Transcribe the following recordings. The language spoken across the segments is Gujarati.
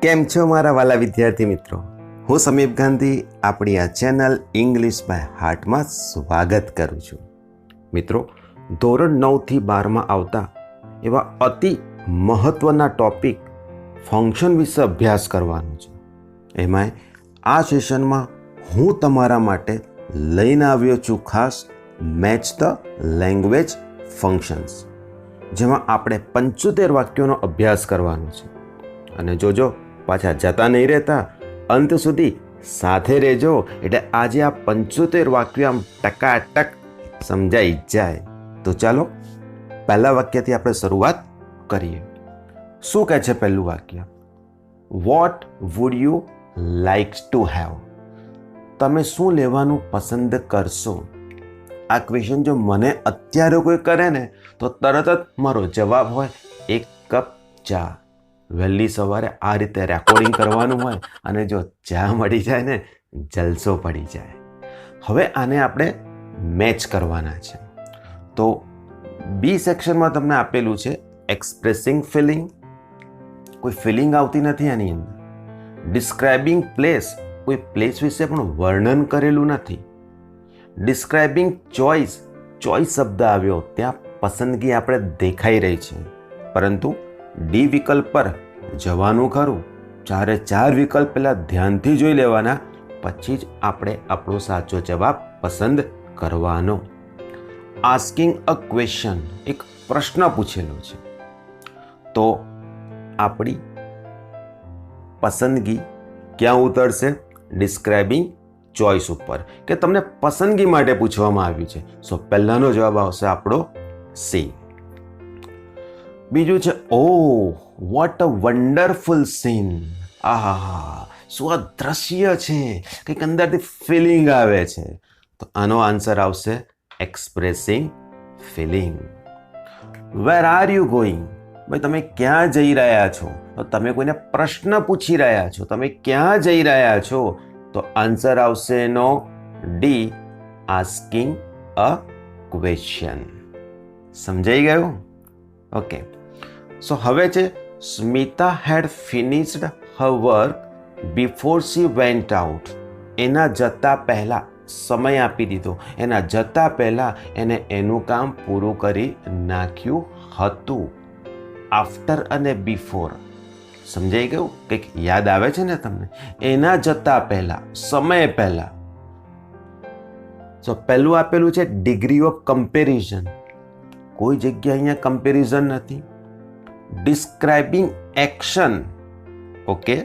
કેમ છો મારા વાલા વિદ્યાર્થી મિત્રો? હું સમીપ ગાંધી આપણી આ ચેનલ ઇંગ્લિશ બાય હાર્ટમાં સ્વાગત કરું છું. મિત્રો, ધોરણ 9થી 12માં આવતા એવા અતિ મહત્ત્વના ટોપિક ફંક્શન વિશે અભ્યાસ કરવાનો છે. એમાંય આ સેશનમાં હું તમારા માટે લઈને આવ્યો છું ખાસ મેચ ધ લેંગ્વેજ ફંક્શન્સ, જેમાં આપણે 75 વાક્યોનો અભ્યાસ કરવાનો છે. અને જોજો, પાછા જતા નહીં રહેતા, અંત સુધી સાથે રહેજો, એટલે આજે આ 75 વાક્યો આમ ટકાટક સમજાઈ જાય. તો ચાલો પહેલા વાક્યથી આપણે શરૂઆત કરીએ. શું કહે છે પહેલું વાક્ય? What would you like to have? તમે શું લેવાનું પસંદ કરશો? આ ક્વેશ્ચન જો મને અત્યારે કોઈ કરે ને તો તરત જ મારો જવાબ હોય 1 કપ ચા. વહેલી સવારે આ રીતે રેકોર્ડિંગ કરવાનું હોય અને જો ચા મળી જાય ને, જલસો પડી જાય. હવે આને આપણે મેચ કરવાના છે. તો બી સેક્શનમાં તમને આપેલું છે એક્સપ્રેસિંગ ફિલિંગ, કોઈ ફિલિંગ આવતી નથી આની અંદર. ડિસ્ક્રાઇબિંગ પ્લેસ, કોઈ પ્લેસ વિશે પણ વર્ણન કરેલું નથી. ડિસ્ક્રાઇબિંગ ચોઇસ, ચોઇસ શબ્દ આવ્યો, ત્યાં પસંદગી આપણે દેખાઈ રહી છે, પરંતુ ડી વિકલ્પ પર જવાનું ખરું. 4 વિકલ્પ પહેલાં ધ્યાનથી જોઈ લેવાના, પછી જ આપણે આપણો સાચો જવાબ પસંદ કરવાનો. આસ્કિંગ અ ક્વેશ્ચન, એક પ્રશ્ન પૂછેલો છે, તો આપણી પસંદગી ક્યાં ઉતરશે? ડિસ્ક્રાઇબિંગ ચોઇસ ઉપર, કે તમને પસંદગી માટે પૂછવામાં આવ્યું છે. સો પહેલાનો જવાબ આવશે આપણો સી. બીજું છે ઓહ વોટ અ વન્ડરફુલ સીન. આહા, શું આ દ્રશ્ય છે, કંઈક અંદરથી ફિલિંગ આવે છે. તો આનો આન્સર આવશે expressing feeling. Where are you going? ભાઈ તમે ક્યાં જઈ રહ્યા છો? તો તમે કોઈને પ્રશ્ન પૂછી રહ્યા છો, તમે ક્યાં જઈ રહ્યા છો? તો આન્સર આવશે એનો ડી, આસ્કિંગ અ ક્વેશ્ચન. સમજાઈ ગયું? ઓકે. સો હવે છે સ્મિતા હેડ ફિનિશ્ડ હર વર્ક બિફોર શી વેન્ટ આઉટ. એના જતા પહેલાં, સમય આપી દીધો, એના જતા પહેલાં એને એનું કામ પૂરું કરી નાખ્યું હતું. આફ્ટર અને બિફોર સમજાઈ ગયું? કંઈક યાદ આવે છે ને તમને? એના જતા પહેલાં, સમય પહેલાં. સો પહેલું આપેલું છે ડિગ્રી ઓફ કમ્પેરિઝન, કોઈ જગ્યા અહીંયા કમ્પેરિઝન નથી. Describing action, okay.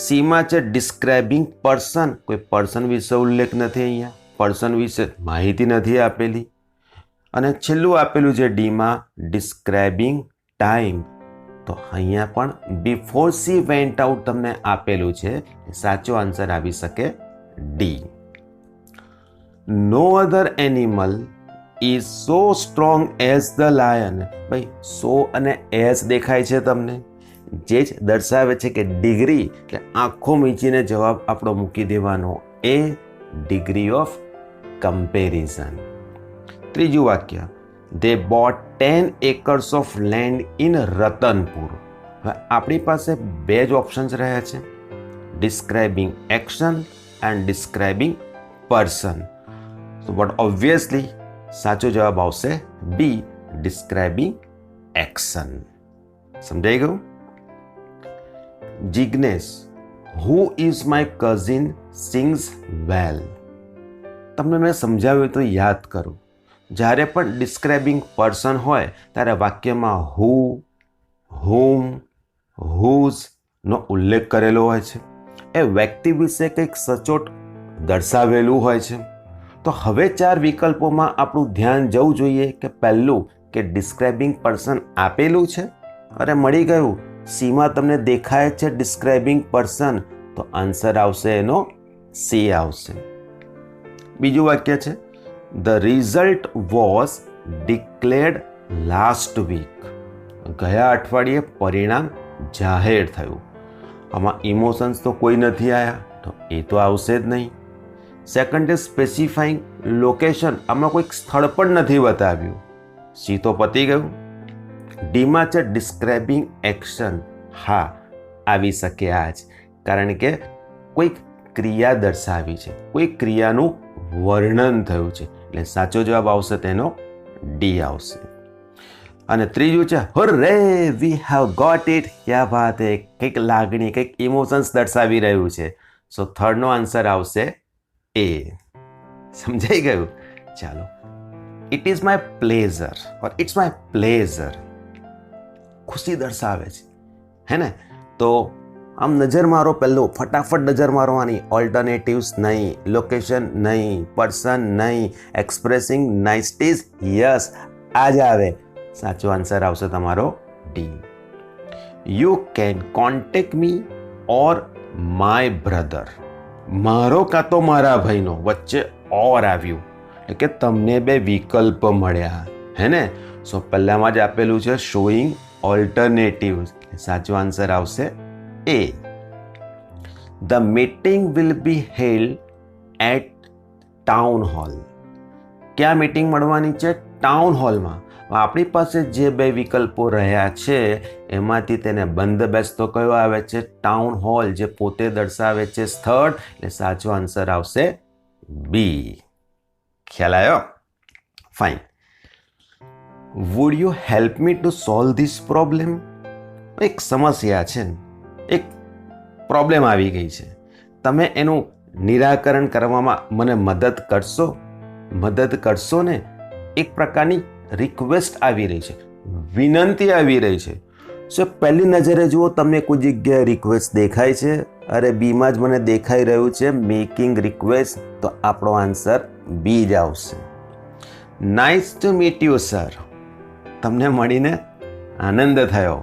સીમાં છે ડિસ્ક્રાઇબિંગ પર્સન, કોઈ પર્સન વિશે ઉલ્લેખ નથી અહીંયા, પર્સન વિશે માહિતી નથી આપેલી. અને છેલ્લું આપેલું છે ડીમાં ડિસ્ક્રાઇબિંગ ટાઈમ, તો અહીંયા પણ બિફોર સી વેન્ટ આઉટ તમને આપેલું છે. સાચો આન્સર આવી શકે D. No other animal is so strong as the lion. ભાઈ સો અને એઝ દેખાય છે તમને, જે જ દર્શાવે છે કે ડિગ્રી, કે આંખો મીચીને જવાબ આપણો મૂકી દેવાનો, એ ડિગ્રી ઓફ કમ્પેરિઝન. ત્રીજું વાક્ય, they bought 10 acres of land in Ratanpur. હવે આપણી પાસે 2 જ ઓપ્શન્સ રહ્યા છે, describing action and describing person. So but obviously સાચો જવાબ આવશે બી, ડિસ્ક્રાઇબિંગ એક્શન. સમજાઈ ગયું? Jignesh, who is my cousin sings well. તમને મેં સમજાવ્યું તો યાદ કરું. જ્યારે પણ ડિસ્ક્રાઇબિંગ પર્સન હોય ત્યારે વાક્યમાં હુ, હુમ, હુઝનો ઉલ્લેખ કરેલો હોય છે. એ વ્યક્તિ વિશે કંઈક સચોટ દર્શાવેલું હોય છે. તો હવે 4 વિકલ્પોમાં આપણું ધ્યાન જવું જોઈએ કે પહેલું કે ડિસ્ક્રાઇબિંગ પર્સન આપેલું છે, અરે મળી ગયું. સીમાં તમને દેખાય છે ડિસ્ક્રાઇબિંગ પર્સન, તો આન્સર આવશે એનો સી આવશે. બીજું વાક્ય છે the result was declared last week. ગયા અઠવાડિયે પરિણામ જાહેર થયું. આમાં ઇમોશન્સ તો કોઈ નથી આવ્યા, તો એ તો આવશે જ નહીં. સેકન્ડ ઇઝ સ્પેસિફાઈંગ લોકેશન, આમાં કોઈક સ્થળ પણ નથી બતાવ્યું. સી તો પતી ગયું. ડીમાં છે ડિસ્ક્રાઇબિંગ એક્શન. હા, આવી શકે આ જ, કારણ કે કોઈક ક્રિયા દર્શાવી છે, કોઈ ક્રિયાનું વર્ણન થયું છે, એટલે સાચો જવાબ આવશે તેનો ડી આવશે. અને ત્રીજું છે હર્રે વી હેવ ગોટ ઇટ. ક્યાં વાત હે, કંઈક લાગણી, કંઈક ઇમોશન્સ દર્શાવી રહ્યું છે. સો થર્ડનો આન્સર આવશે એ. સમજાઈ ગયું? ચાલો. It is my pleasure or it's my pleasure, ખુશી દર્શાવે છે, હે ને? તો આમ નજર મારો, પહેલું ફટાફટ નજર મારવાની, ઓલ્ટરનેટિવ્સ નહીં, લોકેશન નહીં, પર્સન નહીં, એક્સપ્રેસિંગ નાઇસટીઝ, યસ આ જ આવે. સાચો આન્સર આવશે તમારો D. You can contact me or my brother. મારો કાં તો મારા ભાઈનો, વચ્ચે ઓર આવ્યું એટલે કે તમને બે વિકલ્પ મળ્યા, હે ને? સો પહેલામાં જ આપેલું છે શોઈંગ ઓલ્ટરનેટિવ્સ. સાચો આન્સર આવશે A. The meeting will be held at town hall. ક્યાં મીટિંગ મળવાની છે? ટાઉન હોલમાં. આપણી પાસે જે બે વિકલ્પો રહ્યા છે એમાંથી તેને બંધબેસતો તો કયો આવે છે? ટાઉન હોલ, જે પોતે દર્શાવે છે સ્થળ, એટલે સાચો આન્સર આવશે બી. ખ્યાલ આવ્યો? Fine. Would you help me to solve this problem? એક સમસ્યા છે, એક પ્રોબ્લેમ આવી ગઈ છે, તમે એનું નિરાકરણ કરવામાં મને મદદ કરશો? મદદ કરશો ને? એક પ્રકારની રિક્વેસ્ટ આવી રહી છે, વિનંતી આવી રહી છે. સો પહેલી નજરે જુઓ તમને કોઈ જગ્યાએ રિક્વેસ્ટ દેખાય છે? અરે બીમાં જ મને દેખાઈ રહ્યું છે મેકિંગ રિક્વેસ્ટ, તો આપણો આન્સર બી જ આવશે. Nice to meet you sir. તમને મળીને આનંદ થયો.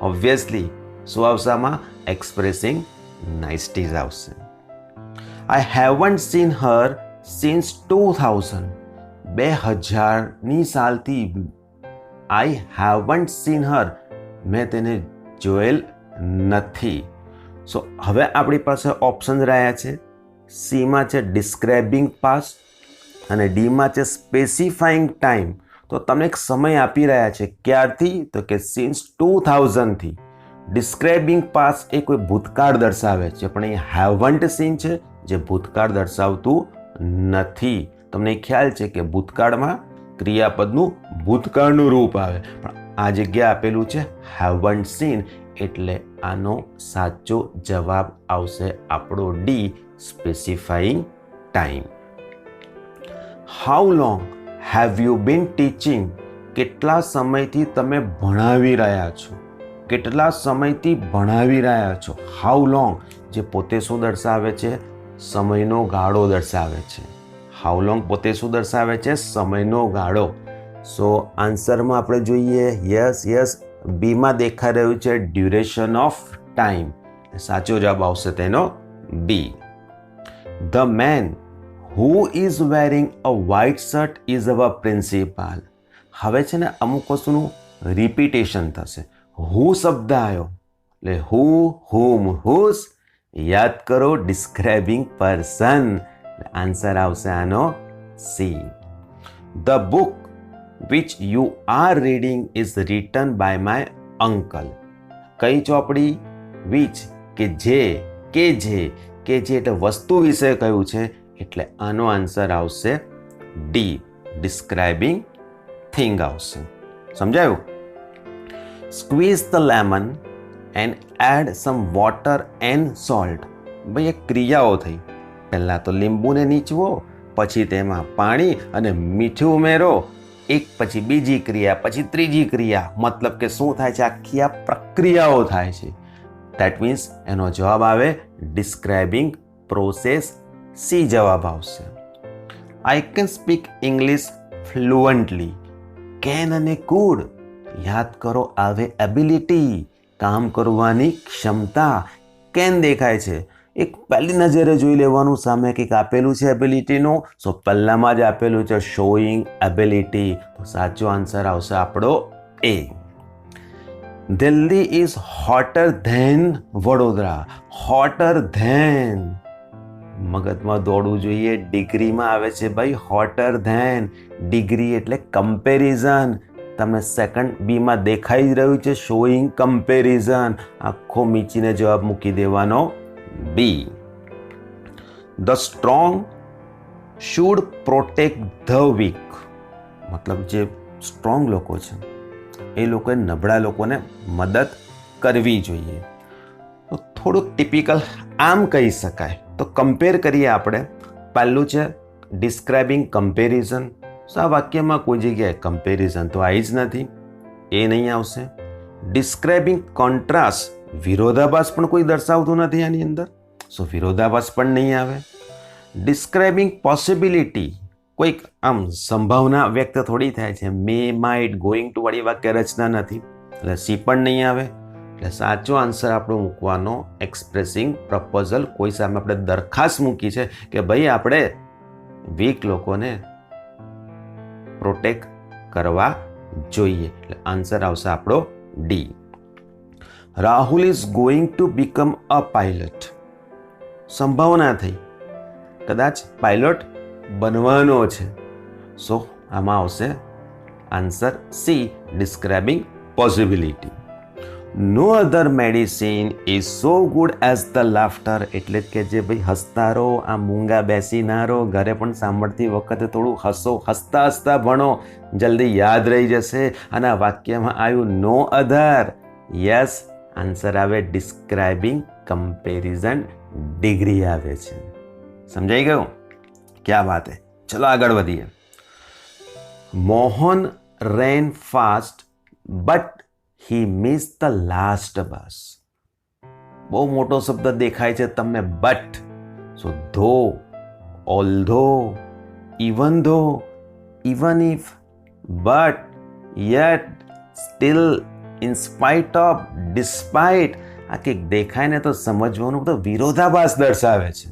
ઓબ્વિયસલી શું આવશે આમાં? એક્સપ્રેસિંગ નાઇસટીઝ આવશે. આઈ હેવન્ટ સીન હર સિન્સ 2000. 2000ની સાલથી આઈ હેવન્ટ સીન હર, મેં તેને જોયેલ નથી. સો હવે આપણી પાસે ઓપ્શન રહ્યા છે. સીમાં છે ડિસ્ક્રાઇબિંગ પાસ્ટ અને ડીમાં છે સ્પેસિફાઈંગ ટાઈમ. તો તમને એક સમય આપી રહ્યા છે, ક્યારથી? તો કે સિન્સ 2000થી. ડિસ્ક્રાઇબિંગ પાસ્ટ એ કોઈ ભૂતકાળ દર્શાવે છે, પણ અહીં હેવન્ટ સીન છે જે ભૂતકાળ દર્શાવતું નથી. તમને ખ્યાલ છે કે ભૂતકાળમાં ક્રિયાપદનું ભૂતકાળનું રૂપ આવે, પણ આ જગ્યા આપેલું છે હેવન્ટ સીન, એટલે આનો સાચો જવાબ આવશે આપણો D, specifying time. How long have you bin teaching? કેટલા સમયથી તમે ભણાવી રહ્યા છો? કેટલા સમયથી ભણાવી રહ્યા છો? હાઉ લોંગ જે પોતે શું દર્શાવે છે? સમયનો ગાળો દર્શાવે છે. હાઉ લોંગ પોતે શું દર્શાવે છે? સમયનો ગાળો. સો આન્સરમાં આપણે જોઈએ, યસ બીમાં દેખાઈ રહ્યું છે ડ્યુરેશન ઓફ ટાઈમ. સાચો જવાબ આવશે તેનો B. The man who is wearing a white shirt is our principal. હવે છે ને અમુક વસ્તુનું રિપીટેશન થશે. હુ શબ્દ આવ્યો એટલે હુ, હુમ, હુસ. યાદ કરો, ડિસ્ક્રાઇબિંગ પર્સન. આન્સર આવશે આનો C. The book which you are reading is written by my uncle. કઈ ચોપડી? વિચ કે જે, કે જે એટલે વસ્તુ વિશે કહ્યું છે, એટલે આનો આન્સર આવશે ડી, ડિસ્ક્રાઇબિંગ થિંગ આવશે. સમજાયું? Squeeze the lemon and add some water and salt. ભાઈ એક ક્રિયાઓ થઈ. પહેલાં તો લીંબુને નીચવો, પછી તેમાં પાણી અને મીઠું ઉમેરો, એક પછી બીજી ક્રિયા, પછી ત્રીજી ક્રિયા. મતલબ કે શું થાય છે? આખી આ પ્રક્રિયાઓ થાય છે. દેટ મીન્સ એનો જવાબ આવે ડિસ્ક્રાઇબિંગ પ્રોસેસ, સી જવાબ આવશે. I can speak English fluently. Can અને કુડ યાદ કરો, આવે એબિલિટી, કામ કરવાની ક્ષમતા. કેન દેખાય છે, એક પહેલી નજરે જોઈ લેવાનું સામે કંઈક આપેલું છે એબિલિટીનું. સો પહેલામાં જ આપેલું છે શોઈંગ એબિલિટી, તો સાચો આન્સર આવશે આપણો A. Delhi is hotter than Vadodara. Hotter than મગજમાં દોડવું જોઈએ, ડિગ્રીમાં આવે છે ભાઈ હોટર ધેન. ડિગ્રી એટલે કમ્પેરિઝન. તમને સેકન્ડ બીમાં દેખાઈ જ રહ્યું છે શોઈંગ કમ્પેરિઝન. આખો મીચીને જવાબ મૂકી દેવાનો B. The strong should protect the weak. મતલબ જે સ્ટ્રોંગ લોકો છે એ લોકોએ નબળા લોકોને મદદ કરવી જોઈએ. તો થોડુંક ટિપિકલ આમ કહી શકાય. તો કમ્પેર કરીએ આપણે. પહેલું છે ડિસ્ક્રાઇબિંગ કમ્પેરિઝન. આ વાક્યમાં કોઈ જગ્યાએ કમ્પેરિઝન તો આવી જ નથી, એ નહીં આવશે. ડિસ્ક્રાઇબિંગ કોન્ટ્રાસ્ટ, વિરોધાભાસ પણ કોઈ દર્શાવતું નથી આની અંદર, સો વિરોધાભાસ પણ નહીં આવે. ડિસ્ક્રાઇબિંગ પોસિબિલિટી, કોઈક આમ સંભાવના વ્યક્ત થોડી થાય છે, મે માઇટ ગોઈંગ ટુ વાળી વાક્ય રચના નથી, એટલે સી પણ નહીં આવે. એટલે સાચો આન્સર આપણો મૂકવાનો એક્સપ્રેસિંગ પ્રપોઝલ. કોઈ સામે આપણે દરખાસ્ત મૂકી છે કે ભાઈ આપણે વીક લોકોને પ્રોટેક્ટ કરવા જોઈએ, એટલે આન્સર આવશે આપણો D. Rahul is going to become a pilot. સંભાવના થઈ કદાચ પાયલોટ બનવાનો છે, સો આમાં આવશે answer C, describing possibility. No other medicine is so good as the laughter. એટલે જ કે જે ભાઈ હસતા રહો, આ મૂંગા બેસી ના રહો, ઘરે પણ સાંભળતી વખતે થોડું હસો, હસતા હસતા ભણો, જલ્દી યાદ રહી જશે. અને આ વાક્યમાં આવ્યું નો અધર. યસ, આન્સર આવે ડિસ્ક્રાઇબિંગ કમ્પેરિઝન, ડિગ્રી આવે છે. સમજાઈ ગયું? ક્યાં વાત હે. ચલો આગળ વધીએ. Mohan ran fast but he miss the last bus. બહુ મોટો શબ્દ દેખાય છે તમને, but. So though, although, even though, even if, but, yet, still, in spite of, despite. આ કંઈક દેખાય ને તો સમજવાનું તો વિરોધાભાસ દર્શાવે છે.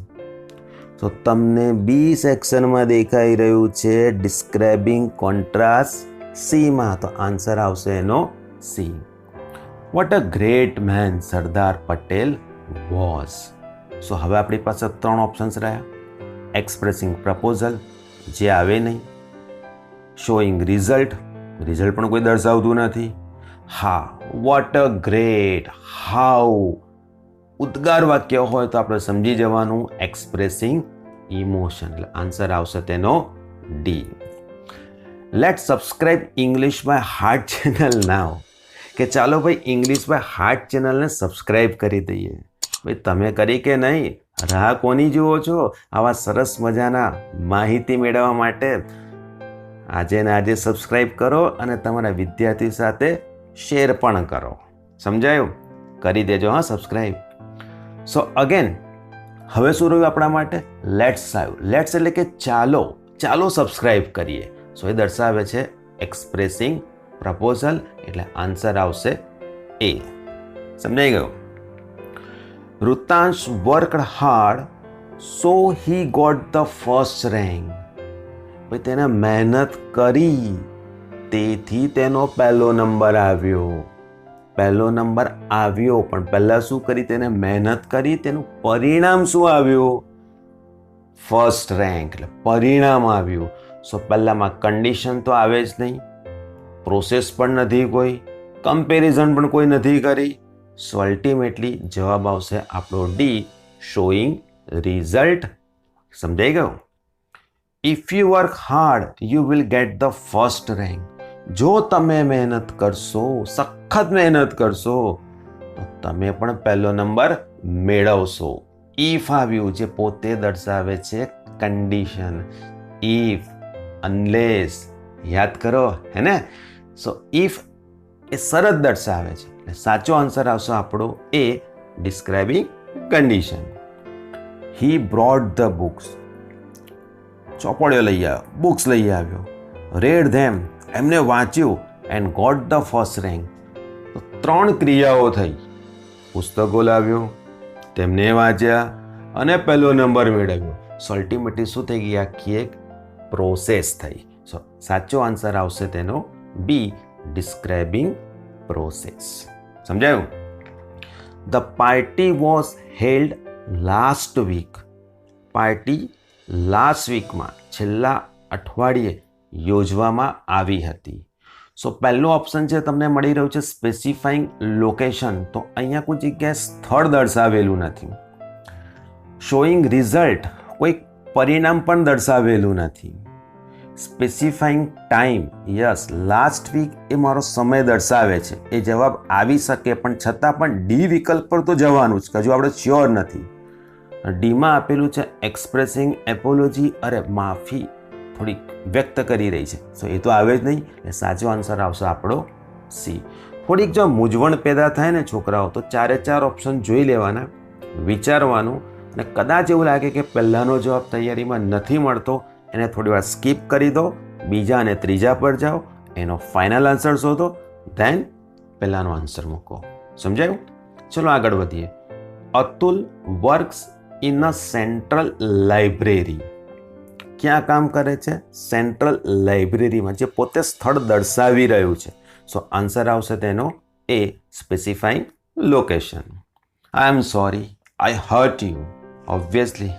તો તમને બી સેક્શનમાં દેખાઈ રહ્યું છે ડિસ્ક્રાઇબિંગ કોન્ટ્રાસ્ટ સીમાં, તો આન્સર આવશે એનો C. What a great man Sardar Patel was. So હવે આપણી પાસે 3 ઓપ્શન્સ રહ્યા. એક્સપ્રેસિંગ પ્રપોઝલ, જે આવે નહીં. શોઈંગ રિઝલ્ટ, રિઝલ્ટ પણ કોઈ દર્શાવતું નથી. હા, વોટ અ ગ્રેટ, હાઉ. ઉદ્ગાર વાક્ય હોય તો આપણે સમજી જવાનું એક્સપ્રેસિંગ ઇમોશન, એટલે આન્સર આવશે તેનો D. Let subscribe English by heart channel now. કે ચાલો ભાઈ ઇંગ્લિશ બાય હાર્ટ ચેનલને સબસ્ક્રાઇબ કરી દઈએ. ભાઈ તમે કરી કે નહીં, રાહ કોની જુઓ છો આવા સરસ મજાના માહિતી મેળવવા માટે? આજે ને આજે સબસ્ક્રાઇબ કરો અને તમારા વિદ્યાર્થી સાથે શેર પણ કરો. સમજાયું? કરી દેજો હા સબસ્ક્રાઇબ. સો અગેન હવે શું રહ્યું આપણા માટે? લેટ્સ આવ્યું. લેટ્સ એટલે કે ચાલો, ચાલો સબસ્ક્રાઇબ કરીએ. સો એ દર્શાવે છે એક્સપ્રેસિંગ પ્રપોઝલ, એટલે આન્સર આવશે એ. સમજાઈ ગયું? Rutansh worked hard so he got the first rank. ભાઈ તેને મહેનત કરી તેથી તેનો પહેલો નંબર આવ્યો. પહેલો નંબર આવ્યો, પણ પહેલા શું કરી? તેને મહેનત કરી, તેનું પરિણામ શું આવ્યું? ફર્સ્ટ રેન્ક, એટલે પરિણામ આવ્યું. સો પહેલામાં કન્ડિશન તો આવે જ નહીં, પ્રોસેસ પણ નથી કોઈ, કમ્પેરિઝન પણ કોઈ નથી કરી. સો અલ્ટિમેટલી જવાબ આવશે આપણો ડી, શોઈંગ રિઝલ્ટ. સમજાઈ ગયું? If you work hard you will get the first rank. જો તમે મહેનત કરશો, સખત મહેનત કરશો, તો તમે પણ પહેલો નંબર મેળવશો. ઇફ આવ્યું જે પોતે દર્શાવે છે કન્ડિશન. ઇફ, અનલેસ, યાદ કરો હે ને? સો ઇફ એ શરત દર્શાવે છે, એટલે સાચો આન્સર આવશે આપણો A, describing condition. He brought the books. ચોપડીઓ લઈ આવ્યો, બુક્સ લઈ આવ્યો. રેડ ધેમ, એમને વાંચ્યું. And got the first rank. તો 3 ક્રિયાઓ થઈ. પુસ્તકો લાવ્યો, તેમને વાંચ્યા અને પહેલો નંબર મેળવ્યો. સો અલ્ટિમેટલી શું થઈ ગઈ? આખી એક પ્રોસેસ થઈ. સો સાચો આન્સર આવશે તેનો બી, ડિસ્ક્રાઇબિંગ પ્રોસેસ. સમજાયું? The party was held last week. Party last વીકમાં, છેલ્લા અઠવાડિયે યોજવામાં આવી હતી. સો પહેલું ઓપ્શન છે તમને મળી રહ્યું છે સ્પેસિફાઈંગ લોકેશન, તો અહીંયા કોઈ જગ્યાએ સ્થળ દર્શાવેલું નથી. શોઈંગ રિઝલ્ટ, કોઈ પરિણામ પણ દર્શાવેલું નથી. Specifying time, yes last week એ મારો સમય દર્શાવે છે, એ જવાબ આવી શકે પણ છતાં પણ ડી વિકલ્પ પર તો જવાનું જ, હજુ આપણે શ્યોર નથી. ડીમાં આપેલું છે એક્સપ્રેસિંગ એપોલોજી, અરે માફી થોડીક વ્યક્ત કરી રહી છે, સો એ તો આવે જ નહીં, એ સાચો આન્સર આવશે આપણો સી. થોડીક જો મૂંઝવણ પેદા થાય ને છોકરાઓ, તો 4 ઓપ્શન જોઈ લેવાના, વિચારવાનું, અને કદાચ એવું લાગે કે પહેલાંનો જવાબ તૈયારીમાં નથી મળતો, એને થોડી વાર સ્કીપ કરી દો, બીજા અને ત્રીજા પર જાઓ, એનો ફાઇનલ આન્સર શોધો, ધેન પહેલાંનો આન્સર મૂકો. સમજાયું? ચલો આગળ વધીએ. Atul works in a central library. ક્યાં કામ કરે છે? સેન્ટ્રલ લાઇબ્રેરીમાં, જે પોતે સ્થળ દર્શાવી રહ્યું છે. સો આન્સર આવશે તેનો A, specifying location. I am sorry, I hurt you, obviously,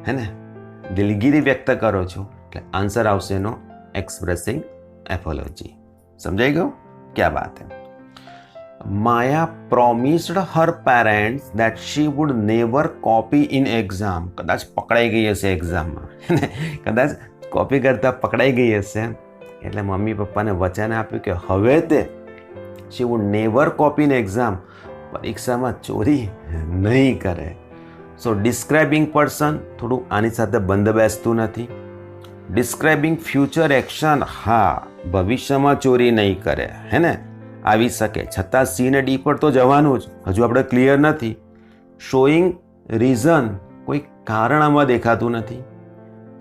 હે ને, દિલગીરી વ્યક્ત કરો છો, એટલે આન્સર આવશે એનો એક્સપ્રેસિંગ એપોલોજી. સમજાઈ ગયું? ક્યાં વાત હે. Maya promised her parents that she would never copy in exam. કદાચ પકડાઈ ગઈ હશે એક્ઝામમાં, કદાચ કોપી કરતા પકડાઈ ગઈ હશે, એટલે મમ્મી પપ્પાને વચન આપ્યું કે હવે તે she would never copy in exam, પરીક્ષામાં ચોરી નહીં કરે. સો ડિસ્ક્રાઇબિંગ પર્સન થોડું આની સાથે બંધ બેસતું નથી. ડિસ્ક્રાઇબિંગ ફ્યુચર એક્શન, હા ભવિષ્યમાં ચોરી નહીં કરે, હે ને, આવી શકે, છતાં સી ને ડી પર તો જવાનું જ, હજુ આપણે ક્લિયર નથી. શોઈંગ રીઝન, કોઈ કારણ આમાં દેખાતું નથી.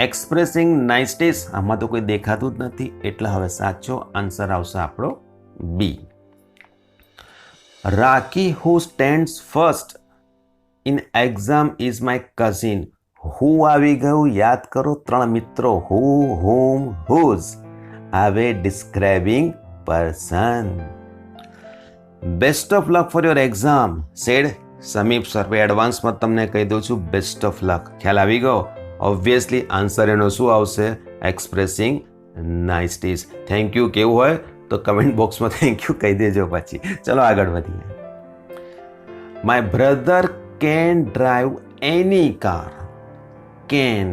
એક્સપ્રેસિંગ નાઇસનેસ, આમાં તો કોઈ દેખાતું જ નથી, એટલે હવે સાચો આન્સર આવશે આપણો B. Raki who stands first in exam is my cousin. હું આવી ગયું, યાદ કરો 3 મિત્રો, હુ, હુમ, હુઝ, આવે describing person. Best of luck for your exam said Samip sir. એડવાન્સમાં તમને કહી દઉં છું, બેસ્ટ ઓફ લક. ખ્યાલ આવી ગયો? ઓબ્વિયસલી આન્સર એનો શું આવશે? એક્સપ્રેસિંગ નાઇસટીઝ. થેન્ક યુ કેવું હોય તો કમેન્ટ બોક્સમાં થેન્ક યુ કહી દેજો પછી. ચલો આગળ વધીએ. My brother can drive any car. Can,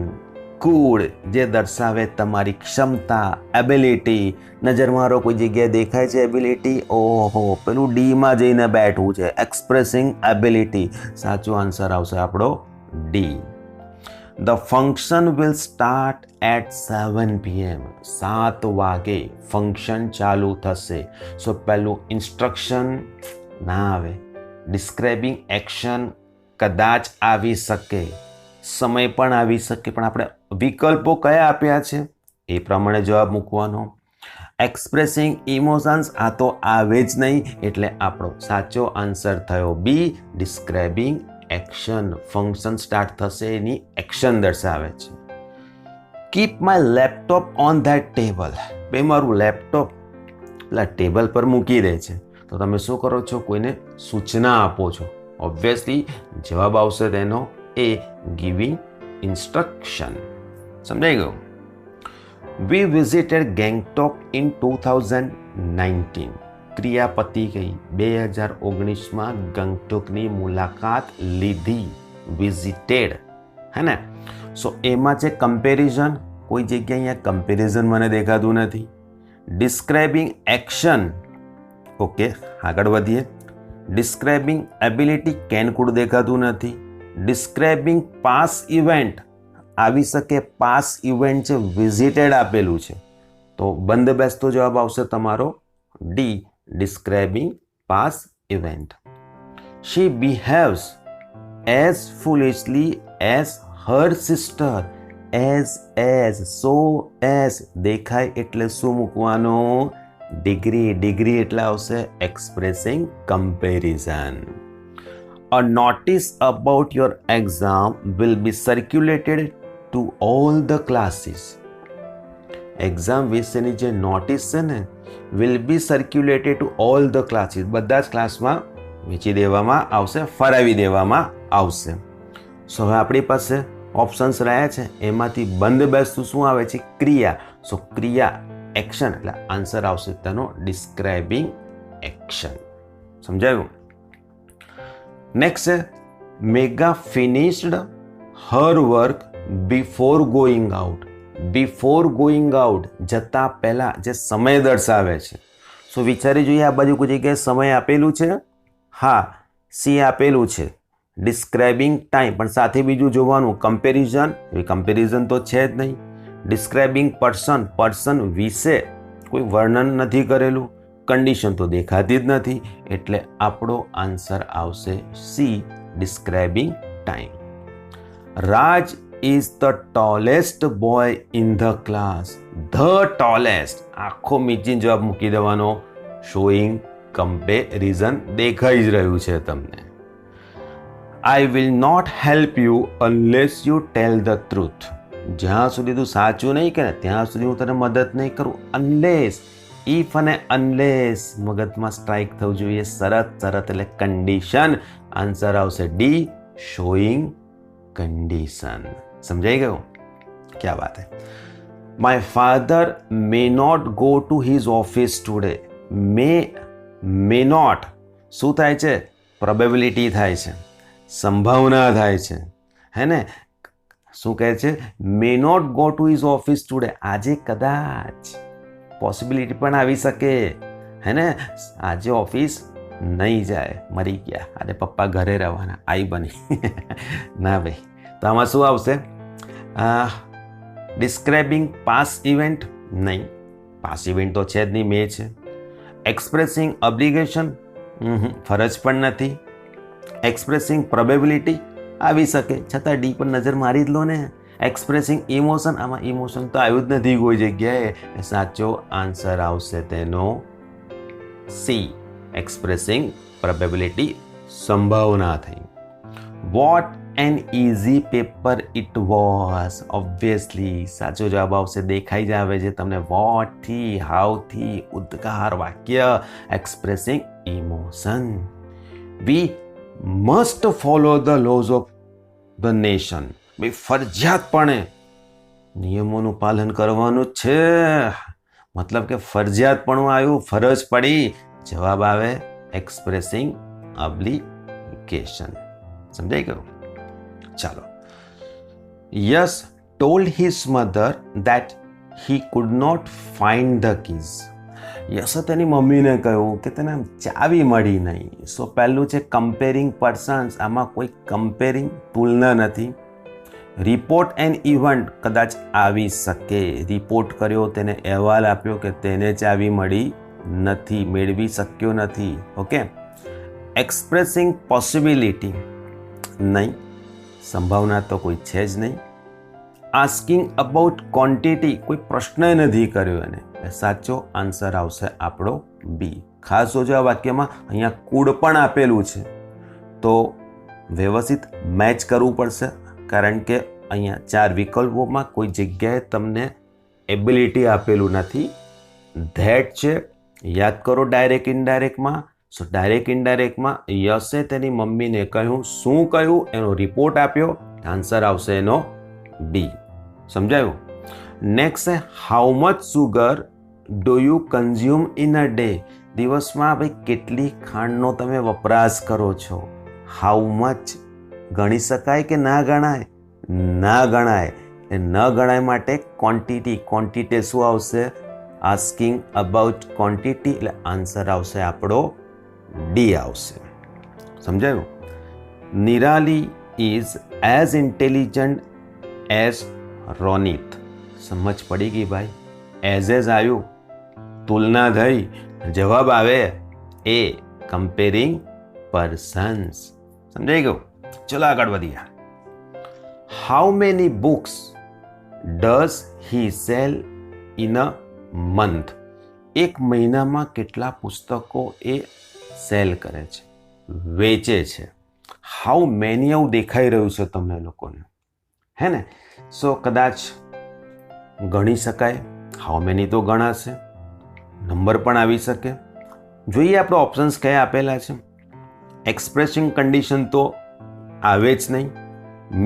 food, જે દર્શાવે તમારી ક્ષમતા, એબિલિટી. નજર મારો કોઈ જગ્યાએ દેખાય છે એબિલિટી? ઓહો, પેલું ડીમાં જઈને બેઠવું છે, એક્સપ્રેસિંગ એબિલિટી. સાચો આન્સર આવશે આપણો D. The function will start at 7 PM. 7 વાગે ફંક્શન ચાલુ થશે. સો પહેલું ઇન્સ્ટ્રક્શન ના આવે. ડિસ્ક્રાઇબિંગ એક્શન કદાચ આવી શકે, સમય પણ આવી શકે, પણ આપણે વિકલ્પો કયા આપ્યા છે એ પ્રમાણે જવાબ મૂકવાનો. એક્સપ્રેસિંગ ઇમોશન્સ, આ તો આવે જ નહીં, એટલે આપણો સાચો આન્સર થયો બી. ડિસ્ક્રાઇબિંગ એક્શન, ફંક્શન સ્ટાર્ટ થશે, એની એક્શન દર્શાવે છે. Keep my laptop on that table. બે મારું લેપટોપ પેલા ટેબલ પર મૂકી દે છે, તો તમે શું કરો છો? કોઈને સૂચના આપો છો. ઓબ્વિયસલી જવાબ આવશે તેનો એ, ગિવિંગ ઇન્સ્ટ્રક્શન. સમજાઈ ગયું? We visited Gangtok in 2019. ક્રિયા પતી ગઈ. 2019માં ગંગટોકની મુલાકાત લીધી, વિઝિટેડ, હે ને. સો એમાં છે કમ્પેરિઝન, કોઈ જગ્યાએ અહીંયા કમ્પેરિઝન મને દેખાતું નથી. ડિસ્ક્રાઇબિંગ એક્શન, ઓકે આગળ વધીએ. ડિસ્ક્રાઇબિંગ એબિલિટી, કેન કુડ દેખાતું નથી. ડિસ્ક્રાઇબિંગ પાસ ઇવેન્ટ, આવી શકે, પાસ ઇવેન્ટ છે, વિઝિટેડ આપેલું છે, તો બંધ બેસતો જવાબ આવશે તમારો D. Describing past event. She behaves as foolishly as her sister. As, so as દેખાય એટલે શું મૂકવાનું? ડિગ્રી. ડિગ્રી એટલે આવશે expressing comparison. A notice about your exam will be circulated to all the classes. Exam વિશેની જે નોટિસ છે ને, will be circulated to all the classes, બધા જ ક્લાસમાં વેચી દેવામાં આવશે, ફરાવી દેવામાં આવશે. સો હવે આપણી પાસે ઓપ્શન્સ રહ્યા છે, એમાંથી બંધ બેસતું શું આવે છે? ક્રિયા. સો ક્રિયા એક્શન એટલે આન્સર આવશે તેનો ડિસ્ક્રાઇબિંગ એક્શન. સમજાયું? નેક્સ્ટ છે Megha finished her work before going out. Before going out જતા પહેલા જે સમય દર્શાવે છે. સો વિચારી જોઈએ આ બાજુ કોઈ જગ્યાએ સમય આપેલું છે? હા, સી આપેલું છે. ડિસ્ક્રાઇબિંગ ટાઈમ પણ સાથે બીજું જોવાનું કમ્પેરિઝન. એ કમ્પેરિઝન તો છે જ નહીં. ડિસ્ક્રાઇબિંગ પર્સન, પર્સન વિશે કોઈ વર્ણન નથી કરેલું. કન્ડિશન તો દેખાતી જ નથી એટલે આપણો આન્સર આવશે C describing time. Raj is the tallest boy in the class. The tallest આખો મીચીને જવાબ મૂકી દેવાનો. શોઈંગ કમ્પેરિઝન દેખાઈ જ રહ્યું છે તમને. I will not help you unless you tell the truth. જ્યાં સુધી તું સાચું નહીં કે ત્યાં સુધી હું તને મદદ નહીં કરું. અનલેસ, ઇફ અને અનલેસ મગજમાં સ્ટ્રાઇક થવું જોઈએ. શરત એટલે કન્ડિશન. આન્સર આવશે ડી શોઈંગ કન્ડિશન. સમજાઈ ગયું? ક્યા વાત હે. My father may not go to his office today. May not શું થાય છે? પ્રોબેબિલિટી થાય છે, સંભાવના થાય છે, હે ને? શું કહે છે? May not go to his office today. આજે કદાચ પોસિબિલિટી પણ આવી શકે, હે ને? આજે ઓફિસ નહીં જાય, મરી ગયા, આજે પપ્પા ઘરે રહેવાના, આઈ બની. ના ભાઈ, તો આમાં શું આવશે? ડિસ્ક્રાઇબિંગ પાસ્ટ ઇવેન્ટ નહીં, પાસ્ટ ઇવેન્ટ તો છે જ નહીં, મે છે. એક્સપ્રેસિંગ ઓબ્લિગેશન ફરજ પણ નથી. એક્સપ્રેસિંગ પ્રોબેબિલિટી આવી શકે, છતાં ડી પર નજર મારી જ લો ને. એક્સપ્રેસિંગ ઇમોશન, આમાં ઇમોશન તો આવ્યું જ નથી કોઈ જગ્યાએ. સાચો આન્સર આવશે તેનો સી એક્સપ્રેસિંગ પ્રોબેબિલિટી, સંભાવના થઈ. What an easy paper it was. Obviously સાચો જવાબ આવશે, દેખાઈ જ આવે છે તમને. વોટ થી, હાઉ થી, ઉદ્ગાર વાક્ય, expressing emotion. We must follow the lose of the nation. ભાઈ ફરજિયાતપણે નિયમોનું પાલન કરવાનું જ છે. મતલબ કે ફરજિયાતપણું આવ્યું, ફરજ પડી. જવાબ આવે એક્સપ્રેસિંગ ઓબ્લિગેશન. સમજાઈ ગયું? ચાલો. Yash told his mother that he could not find the keys. યશે તેની મમ્મીને કહ્યું કે તેને ચાવી મળી નહીં. સો પહેલું છે કમ્પેરિંગ પર્સન્સ. આમાં કોઈ કમ્પેરિંગ તુલના નથી. રિપોર્ટ એન્ડ ઇવેન્ટ કદાચ આવી શકે. રિપોર્ટ કર્યો, તેને અહેવાલ આપ્યો કે તેને ચાવી મળી નથી, મેળવી શક્યો નથી. ઓકે. એક્સપ્રેસિંગ પોસિબિલિટી નહીં, સંભાવના તો કોઈ છે જ નહીં. આસ્કિંગ અબાઉટ ક્વોન્ટિટી, કોઈ પ્રશ્ન નથી કર્યો એને. સાચો આન્સર આવશે આપણો બી. ખાસ જોજો આ વાક્યમાં અહીંયા કુડ પણ આપેલું છે, તો વ્યવસ્થિત મેચ કરવું પડશે, કારણ કે અહીંયા 4 વિકલ્પોમાં કોઈ જગ્યાએ તમને એબિલિટી આપેલું નથી. ધેટ છે, યાદ કરો ડાયરેક્ટ ઇનડાયરેક્ટમાં. સો ડાયરેક્ટ ઇનડાયરેક્ટમાં યશે તેની મમ્મીને કહ્યું. શું કહ્યું? એનો રિપોર્ટ આપ્યો. આન્સર આવશે એનો બી. સમજાયું? નેક્સ્ટ છે how much sugar do you consume in a day. દિવસમાં ભાઈ કેટલી ખાંડનો તમે વપરાશ કરો છો? હાઉ મચ ગણી શકાય કે ના ગણાય? ના ગણાય. એ ન ગણાય માટે ક્વોન્ટિટી. ક્વોન્ટિટી શું આવશે? આસ્કિંગ અબાઉટ ક્વોન્ટિટી, એટલે આન્સર આવશે આપણો ડી આવશે. સમજાયું? Nirali is as intelligent as Ronit. સમજ પડી ગઈ ભાઈ? એઝ આવ્યું, તુલના થઈ, જવાબ આવે એ કમ્પેરિંગ પર્સન્સ. સમજાઈ ગયું? ચલો આગળ વધીએ. How many books does he cell in a month. એક મહિનામાં કેટલા પુસ્તકો એ સેલ કરે છે, વેચે છે? હાઉ મેની એવું દેખાઈ રહ્યું છે તમને લોકોને, હે ને? સો કદાચ ગણી શકાય. હાઉ મેની તો ગણાશે, નંબર પણ આવી શકે. જોઈએ આપણે ઓપ્શન્સ કયા આપેલા છે. એક્સપ્રેસિંગ કન્ડિશન તો આવે જ નહીં.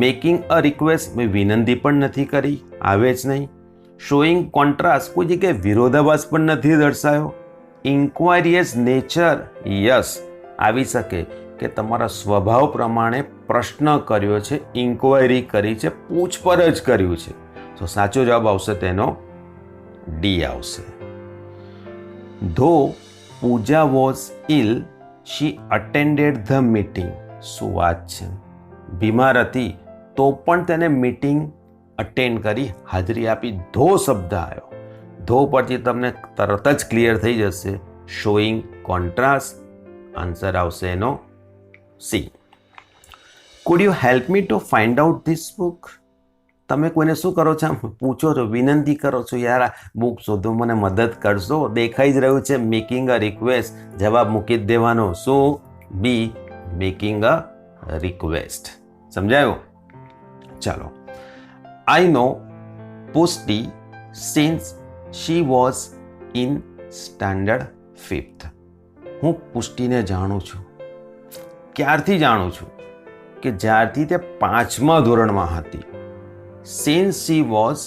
મેકિંગ અ રિક્વેસ્ટ, મેં વિનંતી પણ નથી કરી, આવે જ નહીં. શોઈંગ કોન્ટ્રાસ્ટ કોઈ જગ્યાએ વિરોધાભાસ પણ નથી દર્શાયો. ઇન્ક્વાયરી એઝ નેચર, યસ આવી શકે કે તમારા સ્વભાવ પ્રમાણે પ્રશ્ન કર્યો છે, ઇન્ક્વાયરી કરી છે, પૂછપરછ કર્યું છે. તો સાચો જવાબ આવશે તેનો ડી આવશે. Though Pooja was ill she attended the meeting. શું વાત છે, બીમાર હતી તો પણ તેને મીટિંગ અટેન્ડ કરી, હાજરી આપી. ધો શબ્દ આવ્યો, ધો પરથી તમને તરત જ ક્લિયર થઈ જશે શોઈંગ કોન્ટ્રાસ્ટ. આન્સર આવશે એનો C. Food you help me to find out this book. તમે કોઈને શું કરો છો, પૂછો છો, વિનંતી કરો છો, યાર આ બુક શોધો, મને મદદ કરશો. દેખાઈ જ રહ્યું છે મેકિંગ અ રિક્વેસ્ટ, જવાબ મૂકી જ દેવાનો. શું? B, making a request. સમજાયું? ચાલો. I know Pushti since she was in standard 5th. હું પુષ્ટિને જાણું છું. ક્યારથી જાણું છું? કે જ્યારથી તે 5મા ધોરણમાં હતી. Since she was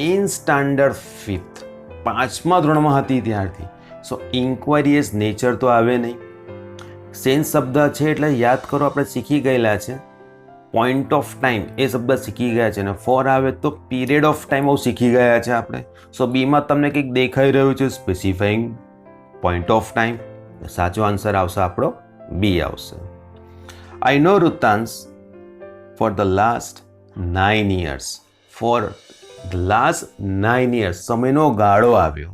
in standard 5th, 5મા ધોરણમાં હતી ત્યારથી. સો ઇન્ક્વાયરી એઝ નેચર તો આવે નહીં. સેન્સ શબ્દ છે એટલે યાદ કરો, આપણે શીખી ગયેલા છે. પોઈન્ટ ઓફ ટાઈમ એ શબ્દ શીખી ગયા છે, અને ફોર આવે તો પીરિયડ ઓફ ટાઈમ આવું શીખી ગયા છે આપણે. સો બીમાં તમને કંઈક દેખાઈ રહ્યું છે સ્પેસિફાઈંગ પોઈન્ટ ઓફ ટાઈમ. સાચો આન્સર આવશે આપણો બી આવશે. I know Vruttansh for the last 9 years. For the last 9 years સમયનો ગાળો આવ્યો,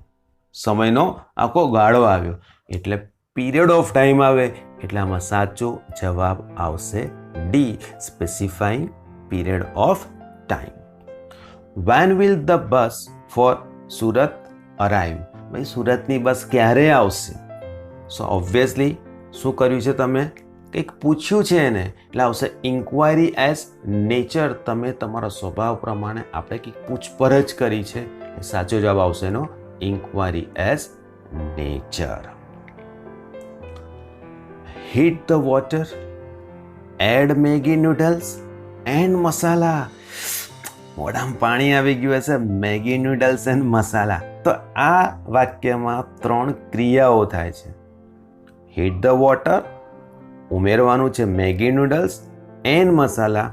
સમયનો આખો ગાળો આવ્યો એટલે પીરિયડ ઓફ ટાઈમ આવે. એટલે આમાં સાચો જવાબ આવશે D, specifying period of time. When will the bus for Surat arrive. ભાઈ સુરતની બસ ક્યારે આવશે? સો ઓબ્વિયસલી શું કર્યું છે તમે? કંઈક પૂછ્યું છે એને, એટલે આવશે ઇન્ક્વાયરી એઝ નેચર. તમે તમારા સ્વભાવ પ્રમાણે આપણે કંઈક પૂછપરછ કરી છે. સાચો જવાબ આવશે એનો inquiry as nature. Heat the water, add Maggi noodles and masala. મોઢામાં પાણી આવી ગયું હશે, મેગી નૂડલ્સ એન્ડ મસાલા. તો આ વાક્યમાં 3 ક્રિયાઓ થાય છે. હીટ ધ વોટર, ઉમેરવાનું છે મેગી નૂડલ્સ એન્ડ મસાલા.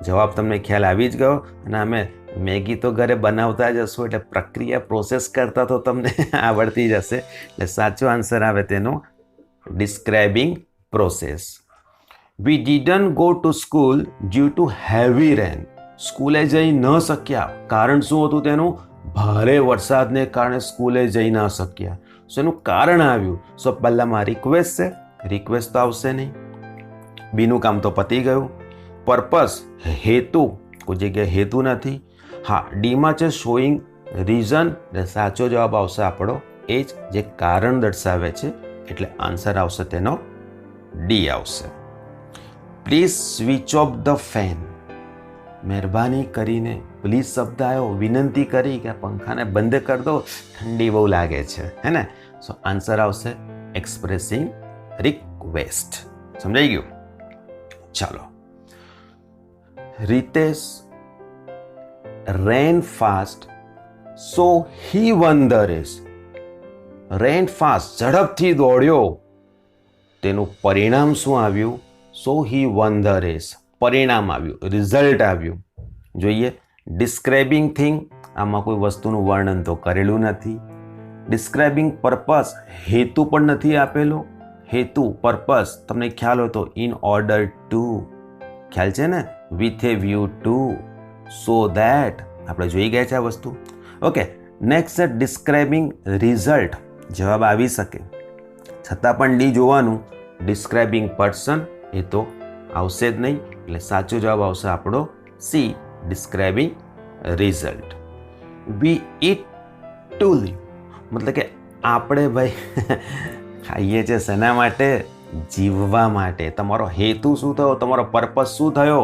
જવાબ તમને ખ્યાલ આવી જ ગયો. અને અમે મેગી તો ઘરે બનાવતા જ હશું, એટલે પ્રક્રિયા પ્રોસેસ કરતા તો તમને આવડતી જ હશે. એટલે સાચો આન્સર આવે તેનો describing process. We didn't go to school due to heavy rain. સ્કૂલે જઈ ન શક્યા. કારણ શું હતું તેનું? ભારે વરસાદને કારણે સ્કૂલે જઈ ન શક્યા. સો એનું કારણ આવ્યું. સો પહેલામાં રિક્વેસ્ટ છે, રિક્વેસ્ટ તો આવશે નહીં. બીનું કામ તો પતી ગયું. પર્પસ, હેતુ, કોઈ જગ્યાએ હેતુ નથી. હા, ડીમાં છે શોઈંગ રીઝન. સાચો જવાબ આવશે આપણો એ જ, જે કારણ દર્શાવે છે. એટલે આન્સર આવશે તેનો ડી આવશે. Please switch off the fan. મહેરબાની કરીને પ્લીઝ શબ્દ આવ્યો, વિનંતી કરી કે પંખાને બંધ કરી દો, ઠંડી બહુ લાગે છે, હે ને? સો આન્સર આવશે એક્સપ્રેસિંગ રિક્વેસ્ટ. સમજાઈ ગયું? ચાલો. Ritesh ran fast so he won the race. Ran fast, ઝડપથી દોડ્યો, તેનું પરિણામ શું આવ્યું? So he won the race. પરિણામ આવ્યું, રિઝલ્ટ આવ્યું. જોઈએ, ડિસ્ક્રાઇબિંગ થિંગ, આમાં કોઈ વસ્તુનું વર્ણન તો કરેલું નથી. ડિસ્ક્રાઇબિંગ પર્પસ, હેતુ પણ નથી આપેલો. હેતુ, પર્પસ તમને ખ્યાલ હોય તો ઇન ઓર્ડર ટુ, ખ્યાલ છે ને? With a view to, so that. આપણે જોઈ ગયા છે આ વસ્તુ. ઓકે, નેક્સ્ટ છે ડિસ્ક્રાઇબિંગ રિઝલ્ટ. જવાબ આવી શકે, છતાં પણ ડી જોવાનું. ડિસ્ક્રાઇબિંગ પર્સન એ તો આવશે જ નહીં. એટલે સાચો જવાબ આવશે આપણો C, describing result. We eat to live, મતલબ કે આપણે ભાઈ ખાઈએ છીએ શેના માટે? જીવવા માટે. તમારો હેતુ શું થયો? તમારો પર્પસ શું થયો?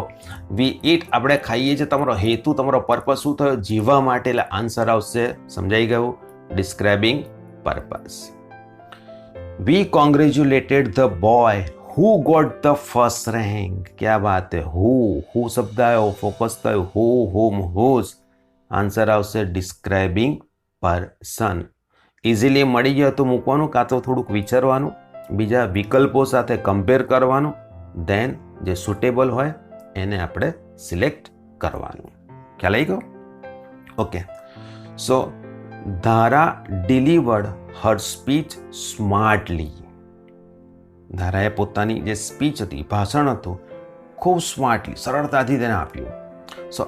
વી ઇટ, આપણે ખાઈએ છીએ, તમારો હેતુ, તમારો પર્પસ શું થયો? જીવવા માટે. એટલે આન્સર આવશે, સમજાઈ ગયું, describing purpose. We congratulated the boy who got the first rank. ક્યાં વાત હે? હુ શબ્દ આવ્યો, ફોકસ થયું. Who, whom, whose. આન્સર આવશે ડિસ્ક્રાઇબિંગ પર્સન. ઇઝીલી મળી ગયો તો મૂકવાનું, કાં તો થોડુંક વિચારવાનું, બીજા વિકલ્પો સાથે કમ્પેર કરવાનું, દેન જે સુટેબલ હોય એને આપણે સિલેક્ટ કરવાનું. ખ્યાલ આવી ગયો? ઓકે. સો ધારા ડિલિવર્ડ હર સ્પીચ સ્માર્ટલી. ધારાએ પોતાની જે સ્પીચ હતી, ભાષણ હતું, ખૂબ સ્માર્ટલી, સરળતાથી તેને આપ્યું. સો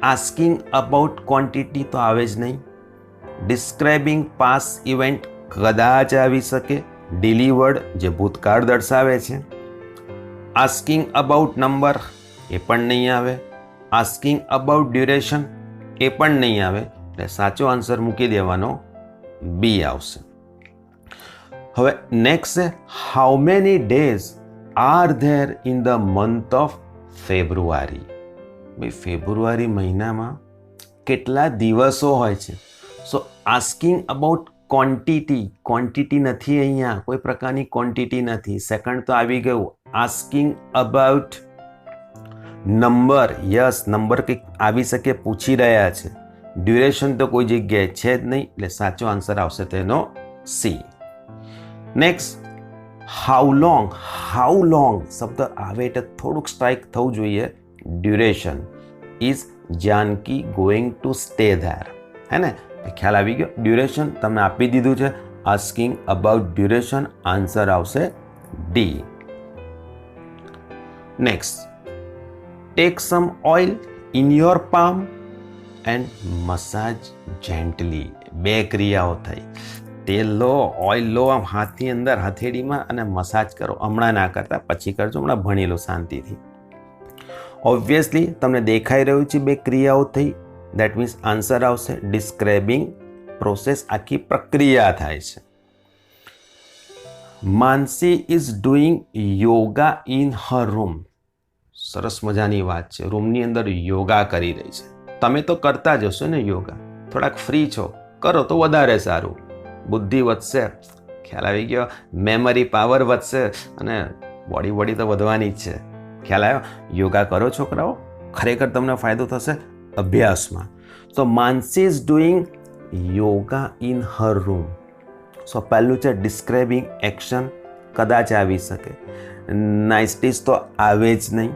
આસ્કિંગ અબાઉટ ક્વોન્ટિટી તો આવે જ નહીં. ડિસ્ક્રાઇબિંગ પાસ ઇવેન્ટ કદાચ આવી શકે. ડિલિવર્ડ જે ભૂતકાળ દર્શાવે છે. આસ્કિંગ અબાઉટ નંબર એ પણ નહીં આવે. આસ્કિંગ અબાઉટ ડ્યુરેશન એ પણ નહીં આવે. એટલે સાચો આન્સર મૂકી દેવાનો, બી આવશે. હવે નેક્સ્ટ છે how many days are there in the month of February. ભાઈ ફેબ્રુઆરી મહિનામાં કેટલા દિવસો હોય છે? સો આસ્કિંગ અબાઉટ ક્વોન્ટિટી નથી, અહીંયા કોઈ પ્રકારની ક્વોન્ટિટી નથી. સેકન્ડ તો આવી ગયું. Asking about number, yes number કંઈક આવી શકે, પૂછી રહ્યા છે. ડ્યુરેશન તો કોઈ જગ્યાએ છે જ નહીં, એટલે સાચો આન્સર આવશે તેનો સી. નેક્સ્ટ હાઉ લોંગ શબ્દ આવે એટલે થોડુંક સ્ટ્રાઇક થવું જોઈએ. Duration is Janaki going to stay there, હે ને? ખ્યાલ આવી ગયો. ડ્યુરેશન તમને આપી દીધું છે. આસ્કિંગ અબાઉટ ડ્યુરેશન, આન્સર આવશે D. Next tech sum oil in your palm and massage gently. બે ક્રિયાઓ થઈ. તેલ લો, ઓઇલ લો, આમ હાથની અંદર હથેળીમાં અને મસાજ કરો. હમણાં ના કરતા, પછી કરજો, હમણાં ભણી લો શાંતિથી. ઓબ્વિયસલી તમને દેખાઈ રહ્યું છે બે ક્રિયાઓ થઈ. દેટ મીન્સ આન્સર આવશે ડિસ્ક્રાઇબિંગ પ્રોસેસ, આખી પ્રક્રિયા થાય છે. Mansi is doing yoga in her room. સરસ મજાની વાત છે. રૂમની અંદર યોગા કરી રહી છે. તમે તો કરતા જ હશો ને યોગા. થોડાક ફ્રી છો, કરો તો વધારે સારું. બુદ્ધિ વધશે, ખ્યાલ આવી ગયો. મેમરી પાવર વધશે અને બોડી તો વધવાની જ છે. ખ્યાલ આવ્યો? યોગા કરો છોકરાઓ, ખરેખર તમને ફાયદો થશે અભ્યાસમાં. So Mansi is doing yoga in her room. So પહેલું છે ડિસ્ક્રાઇબિંગ એક્શન, કદાચ આવી શકે. નાઇસટીઝ તો આવે જ નહીં.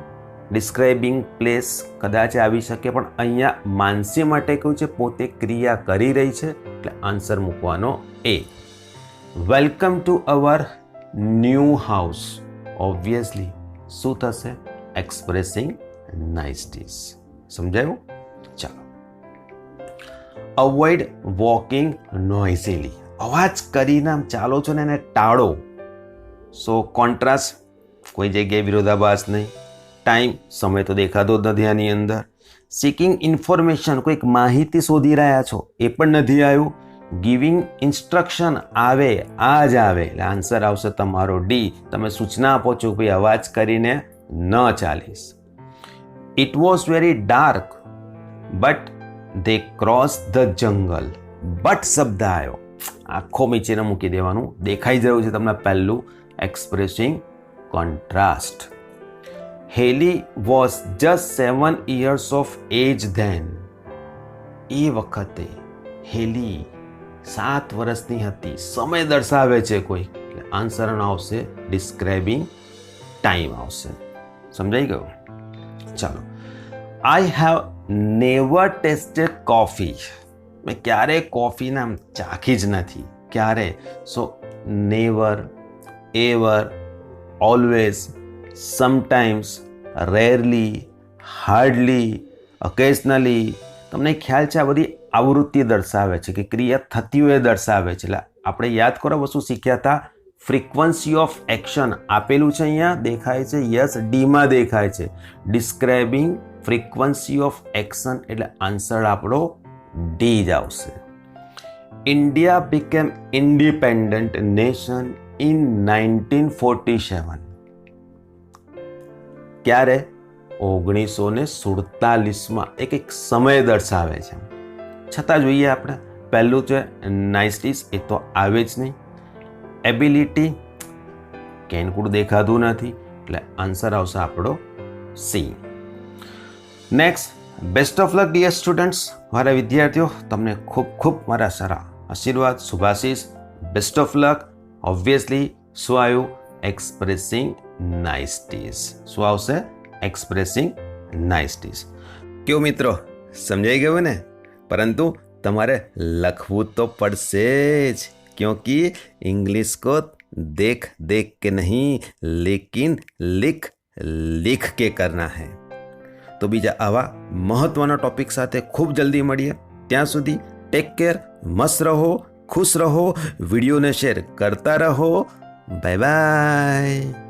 ડિસ્ક્રાઇબિંગ પ્લેસ કદાચ આવી શકે, પણ અહીંયા માનસી માટે કહ્યું છે પોતે ક્રિયા કરી રહી છે, એટલે આન્સર મૂકવાનો A. Welcome to our new house. Obviously શું થશે? Expressing niceties. સમજાયું? ચાલો. Avoid walking noisily. અવાજ કરીને આમ ચાલો છો ને એને ટાળો. સો કોન્ટ્રાસ્ટ, કોઈ જગ્યાએ વિરોધાભાસ નહીં. ટાઈમ, સમય તો દેખાતો જ નથી આની અંદર. સિકિંગ ઇન્ફોર્મેશન, કોઈક માહિતી શોધી રહ્યા છો, એ પણ નથી આવ્યું. ગિવિંગ ઇન્સ્ટ્રક્શન આવે, આ જ આવે, એટલે આન્સર આવશે તમારો ડી. તમે સૂચના આપો છો ભાઈ અવાજ કરીને ન ચાલીશ. It was very dark but they cross the jungle. But શબ્દ આવ્યો, આખો નીચેને મૂકી દેવાનું. દેખાઈ રહ્યું છે તમને પહેલું, expressing contrast. Haley was just 7 years of age then. એ વખતે હેલી 7 વર્ષની હતી. સમય દર્શાવે છે કોઈ, એટલે આન્સર આવશે ડિસ્ક્રાઇબિંગ ટાઈમ આવશે. સમજાઈ ગયું? ચાલો. I have never tasted coffee. મેં ક્યારે કોફી નામ ચાખી જ નથી. ક્યારે? So never, ever, always, sometimes, rarely, hardly, occasionally. તમને ખ્યાલ છે આ બધી આવૃત્તિ દર્શાવે છે કે ક્રિયા થતી હોય દર્શાવે છે. એટલે આપણે યાદ કરો વસ્તુ શીખ્યા હતા. ફ્રીક્વન્સી ઓફ એક્શન આપેલું છે, અહીંયા દેખાય છે. યસ, ડીમાં દેખાય છે. ડિસ્ક્રાઇબિંગ ફ્રીક્વન્સી ઓફ એક્શન, એટલે આન્સર આપણો ડી જ આવશે. India became independent nation in 1947. ક્યારે? 1947માં. એક સમય દર્શાવે છે. છતાં જોઈએ આપણે. પહેલું છે નાઇસટીઝ, એ તો આવે જ નહીં. એબિલિટી, કેનકુડ દેખાતું નથી, એટલે આન્સર આવશે આપણો C. Next best of luck dear students. મારા વિદ્યાર્થીઓ, તમને ખૂબ ખૂબ મારા સારા આશીર્વાદ, શુભાશીષ. Best of luck. ઓબ્વિયસલી શું આવ્યું? Expressing niceties. શું આવશે? Expressing niceties. કેવું મિત્રો, સમજાઈ ગયું ને? પરંતુ તમારે લખવું તો પડશે જ, क्योंकि इंग्लिश को देख देख के नहीं लेकिन लिख लिख के करना है. તો બીજા આવા મહત્વના ટોપિક સાથે ખૂબ જલ્દી મળીએ. ત્યાં સુધી ટેક કેર, મસ્ત રહો, ખુશ રહો, વિડીયોને શેર કરતા રહો. Bye bye.